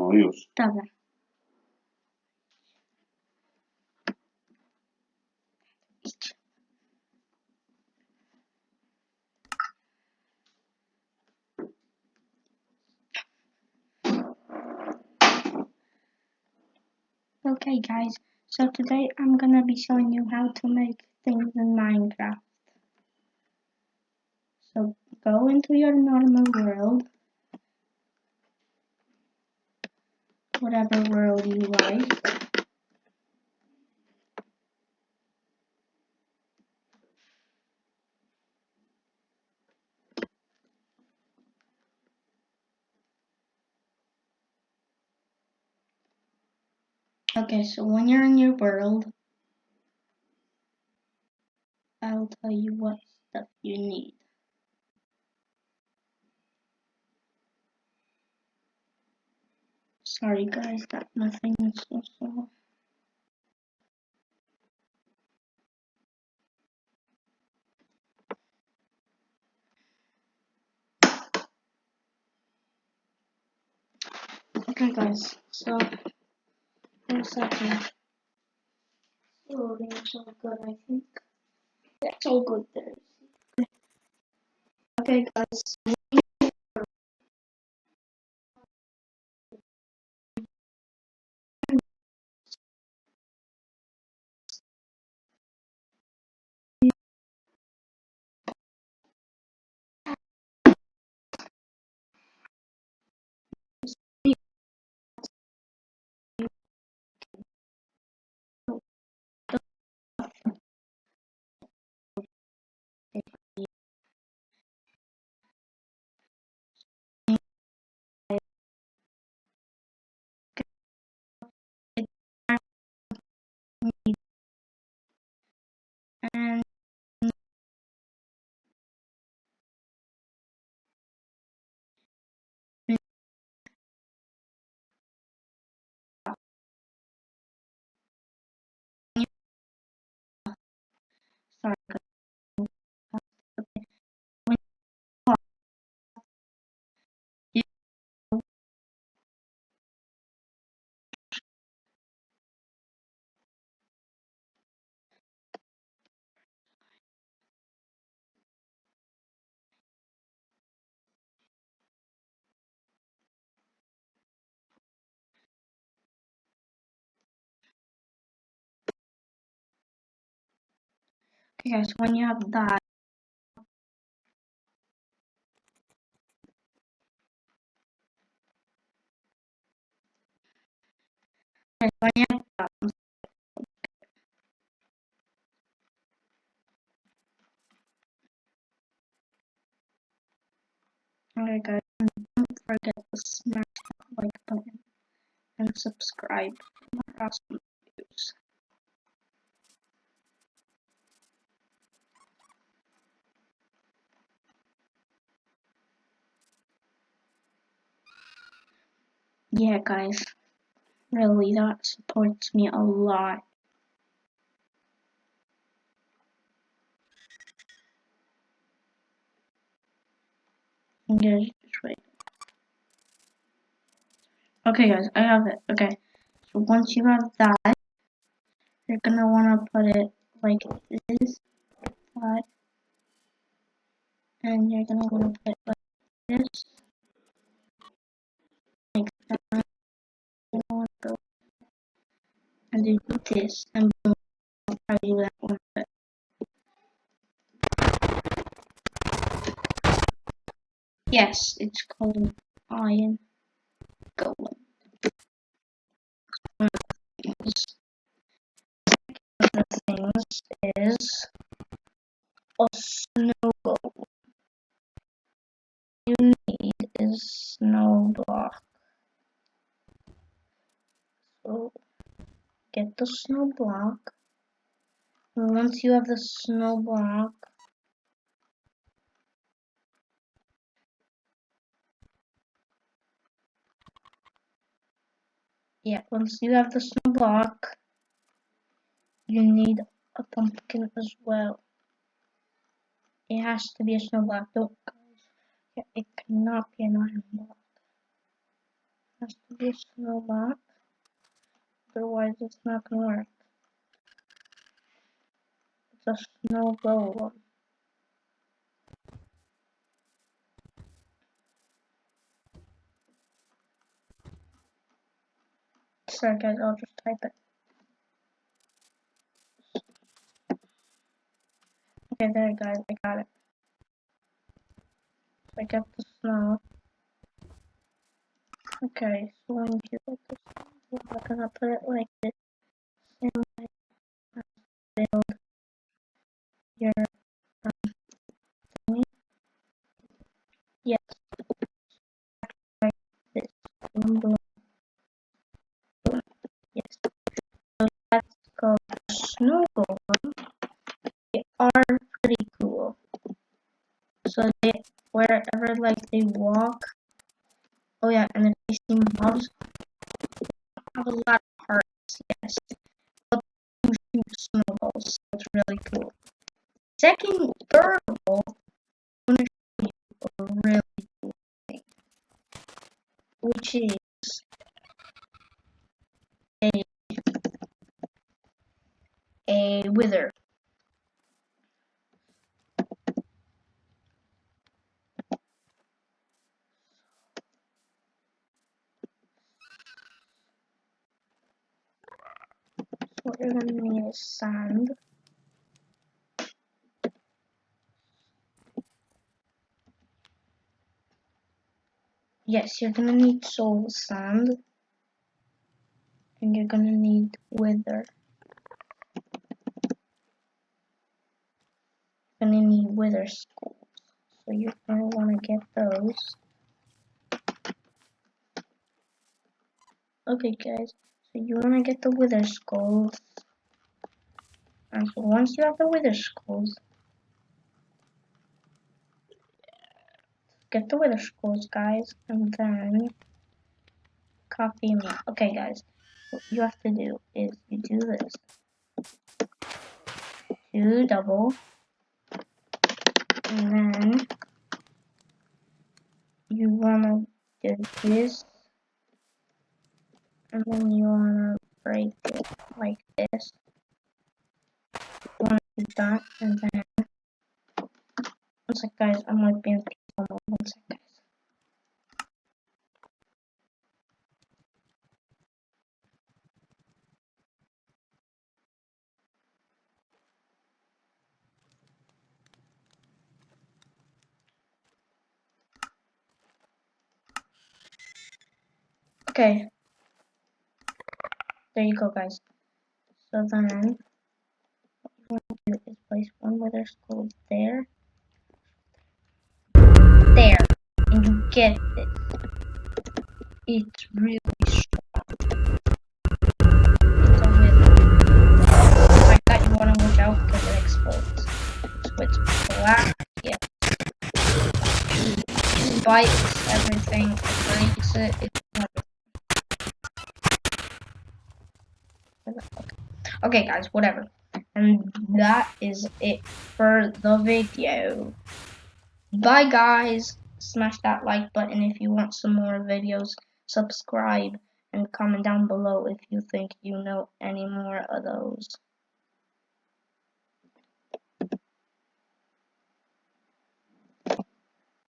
No, już. Dobra. Idź. Okay guys, so today I'm gonna be showing you how to make things in Minecraft. So go into your normal world, whatever world you like. Okay, so when you're in your world, I'll tell you what stuff you need. Sorry guys, that nothing is so slow. Okay guys, so for a second. Oh, it's all good, I think. That's all good there. Okay guys, and sorry guys. Okay guys, when you have that, when you have that, okay guys, and don't forget to smash that like button and subscribe for more awesome videos. Yeah guys, really that supports me a lot. Yeah, just wait. Okay guys, I have it. Okay, so once you have that, you're gonna wanna put it like this, that, and you're gonna wanna put it like this, like that. You're gonna wanna go and do this, and boom, I'll tell you that one. Yes, it's called an iron golem. One of the things is a snow golem. You need is snow block. So get the snow block. And once you have the snow block, once you have the snow block, you need a pumpkin as well. It has to be a snow block, don't guys. It cannot be an iron block. has to be a snow block, otherwise it's not gonna work. It's a snow golem. Sorry guys, I'll just type it. Okay, there guys, I got it. So I got the snow. Okay, so when you get this, we're gonna put it like this. Same way as build your thingy. Yes, like this. Boom, boom, boom. Yes. So that's called snow golem. They are pretty cool. So they, wherever like they walk. Oh yeah, and if they see mobs, have a lot of hearts. Yes, but they shoot snowballs. So it's really cool. Third of all, I'm gonna show you a really cool thing, which is a whither. So what you're gonna need is sand. Yes, you're gonna need soul sand, and you're gonna need wither. You're gonna need wither skulls. So you're gonna wanna get those. Okay guys, so you wanna get the wither skulls. And so once you have the wither skulls, get the wither skulls guys, and then copy me. Okay guys, what you have to do is you do this. Do double, and then you wanna do this, and then you wanna break it like this. You wanna do that, and then one sec guys, I might be in the mode. One sec guys. Okay, there you go guys. So then what you want to do is place one wither skull there, and you get this. It's really strong. It's a wither. Like that, you want to watch out because it explodes. So it's black, yeah. It bites everything, it breaks it, it's everything. Okay guys, whatever. And that is it for the video. Bye guys. Smash that like button if you want some more videos. Subscribe and comment down below if you think you know any more of those.